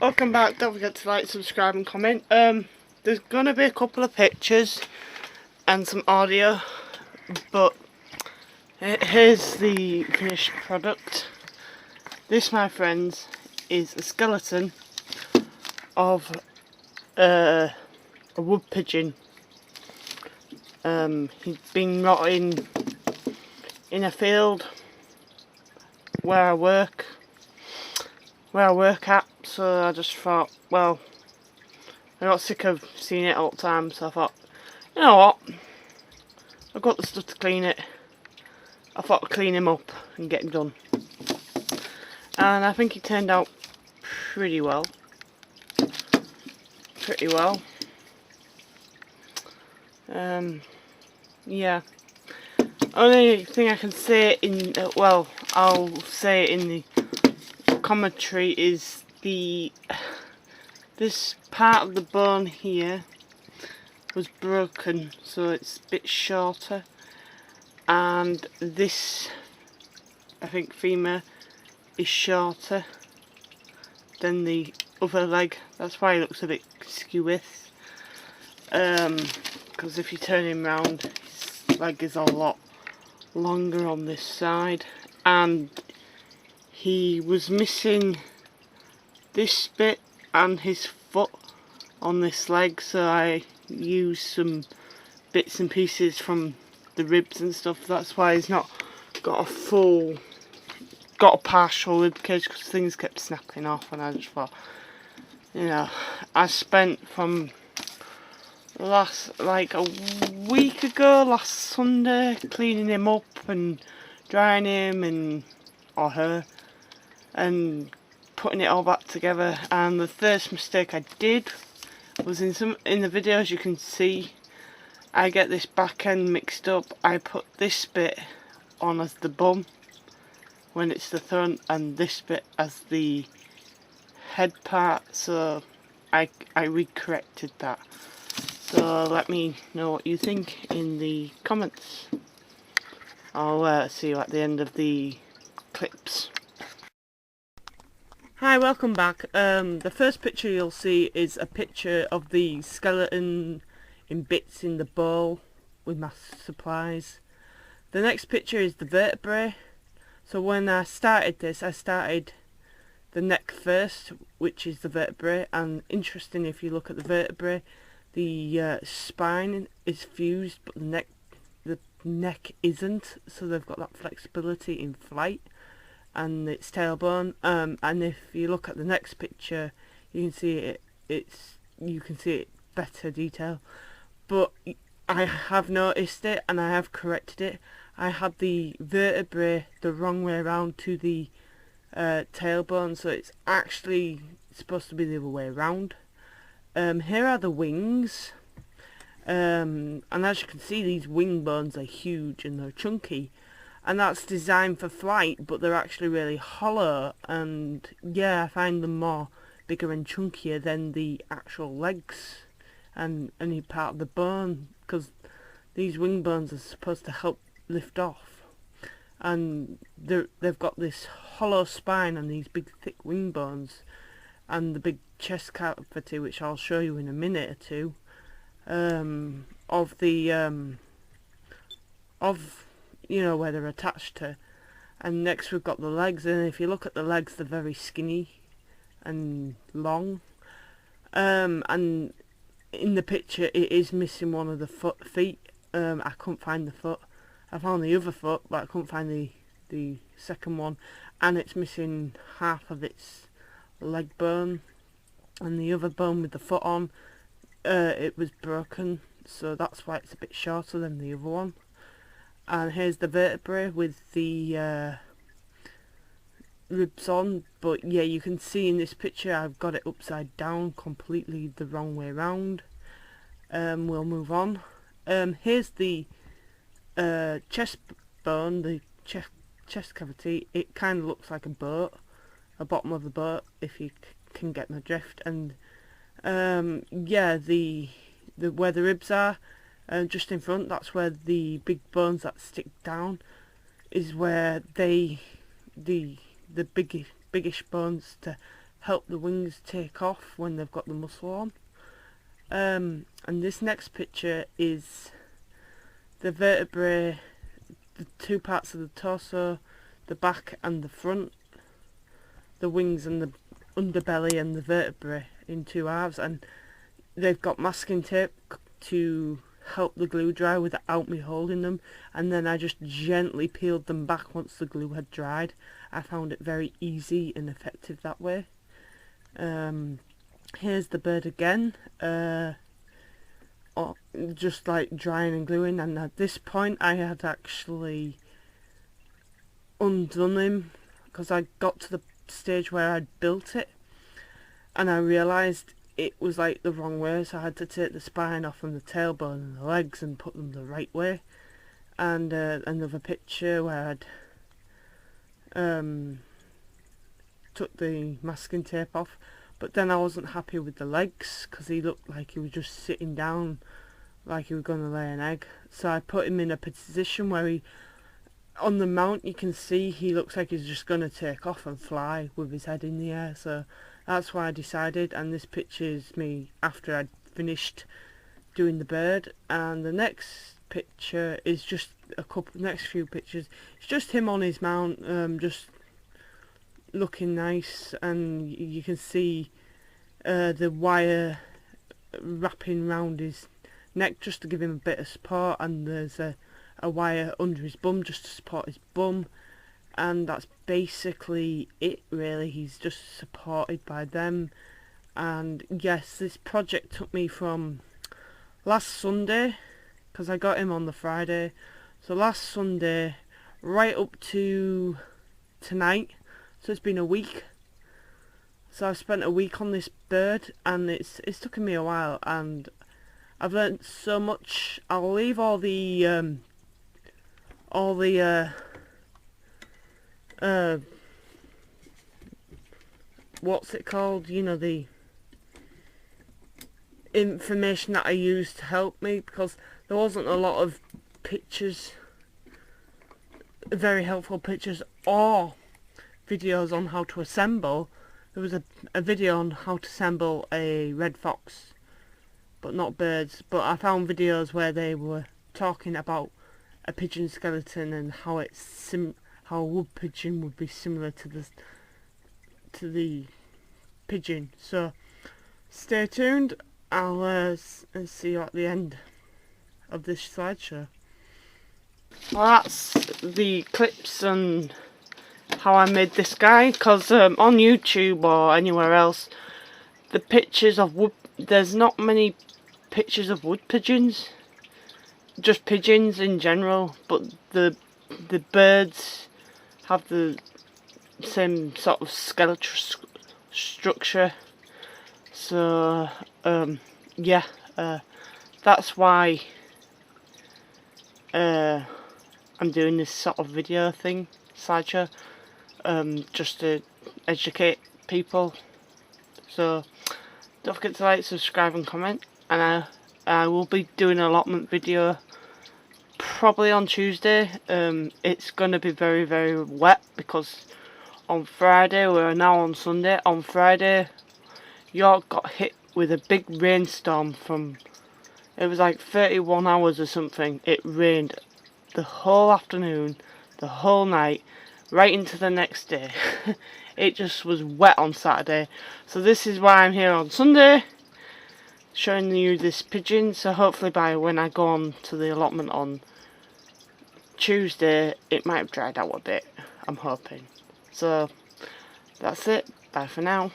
Welcome back. Don't forget to like, subscribe and comment. There's gonna be a couple of pictures and some audio, but here's the finished product. This, my friends, is a skeleton of a wood pigeon. He's been rotting in a field where I work at, so I just thought, well, I got sick of seeing it all the time, so I thought, you know what, I've got the stuff to clean it. I thought I'd clean him up and get him done, and I think he turned out pretty well. Yeah. Only thing I can say in I'll say it in the commentary is this part of the bone here was broken, so it's a bit shorter, and this, I think, femur is shorter than the other leg. That's why it looks a bit skewy, because if you turn him round, his leg is a lot longer on this side, and he was missing this bit and his foot on this leg, so I used some bits and pieces from the ribs and stuff. That's why he's not got a partial rib cage, because things kept snapping off, and I just thought, you know, I spent from like a week ago, last Sunday, cleaning him up and drying him or her and putting it all back together. And the first mistake I did was in the videos you can see I get this back end mixed up. I put this bit on as the bum when it's the front, and this bit as the head part, so I re-corrected that. So let me know what you think in the comments. I'll see you at the end of the clips. Hi, welcome back. The first picture you'll see is a picture of the skeleton in bits in the bowl with my supplies. The next picture is the vertebrae. So when I started this, I started the neck first, which is the vertebrae, and interesting, if you look at the vertebrae, the spine is fused, but the neck isn't, so they've got that flexibility in flight, and its tailbone. And if you look at the next picture, you can see you can see it better detail. But I have noticed it, and I have corrected it. I had the vertebrae the wrong way around to the tailbone, so it's actually supposed to be the other way around. Here are the wings, and as you can see, these wing bones are huge and they're chunky, and that's designed for flight, but they're actually really hollow, and yeah, I find them more bigger and chunkier than the actual legs and any part of the bone, because these wing bones are supposed to help lift off, and they've got this hollow spine and these big thick wing bones and the big chest cavity, which I'll show you in a minute or two, of you know, where they're attached to. And next we've got the legs, and if you look at the legs, they're very skinny and long, and in the picture it is missing one of the feet. I couldn't find the foot. I found the other foot, but I couldn't find the second one, and it's missing half of its leg bone, and the other bone with the foot on, it was broken, so that's why it's a bit shorter than the other one. And here's the vertebrae with the ribs on, but yeah, you can see in this picture I've got it upside down, completely the wrong way around. We'll move on. Here's the chest bone, the chest cavity. It kind of looks like a boat, a bottom of the boat, if you can get my drift. And yeah, the where the ribs are, just in front, that's where the big bones that stick down is where the biggish bones to help the wings take off when they've got the muscle on. And this next picture is the vertebrae, the two parts of the torso, the back and the front, the wings and the underbelly and the vertebrae in two halves, and they've got masking tape to help the glue dry without me holding them, and then I just gently peeled them back once the glue had dried. I found it very easy and effective that way. Here's the bird again, just like drying and gluing, and at this point I had actually undone him because I got to the stage where I'd built it and I realised it was like the wrong way, so I had to take the spine off and the tailbone and the legs and put them the right way. And another picture where I'd took the masking tape off, but then I wasn't happy with the legs because he looked like he was just sitting down like he was going to lay an egg. So I put him in a position where he, on the mount you can see he looks like he's just going to take off and fly with his head in the air. So that's why I decided, and this picture is me after I'd finished doing the bird. And the next picture is just next few pictures, it's just him on his mount, just looking nice, and you can see the wire wrapping round his neck just to give him a bit of support, and there's a wire under his bum just to support his bum, and that's basically it really. He's just supported by them. And yes, this project took me from last Sunday, because I got him on the Friday, so last Sunday right up to tonight, so it's been a week. So I've spent a week on this bird, and it's taken me a while, and I've learnt so much. I'll leave all the what's it called, you know, the information that I used to help me, because there wasn't a lot of pictures, very helpful pictures or videos on how to assemble. There was a video on how to assemble a red fox, but not birds. But I found videos where they were talking about a pigeon skeleton and how how a wood pigeon would be similar to the pigeon. So stay tuned. I'll see you at the end of this slideshow. Well, that's the clips and how I made this guy, because on YouTube or anywhere else, the pictures of there's not many pictures of wood pigeons, just pigeons in general, but the birds have the same sort of skeletal structure. So yeah, that's why I'm doing this sort of video thing, slideshow, just to educate people. So don't forget to like, subscribe and comment, and I will be doing an allotment video probably on Tuesday. It's gonna be very, very wet, because on Friday, we're now on Sunday, on Friday York got hit with a big rainstorm from, it was like 31 hours or something. It rained the whole afternoon, the whole night, right into the next day. It just was wet on Saturday. So this is why I'm here on Sunday, showing you this pigeon. So hopefully by when I go on to the allotment on Tuesday, it might have dried out a bit, I'm hoping. So that's it, bye for now.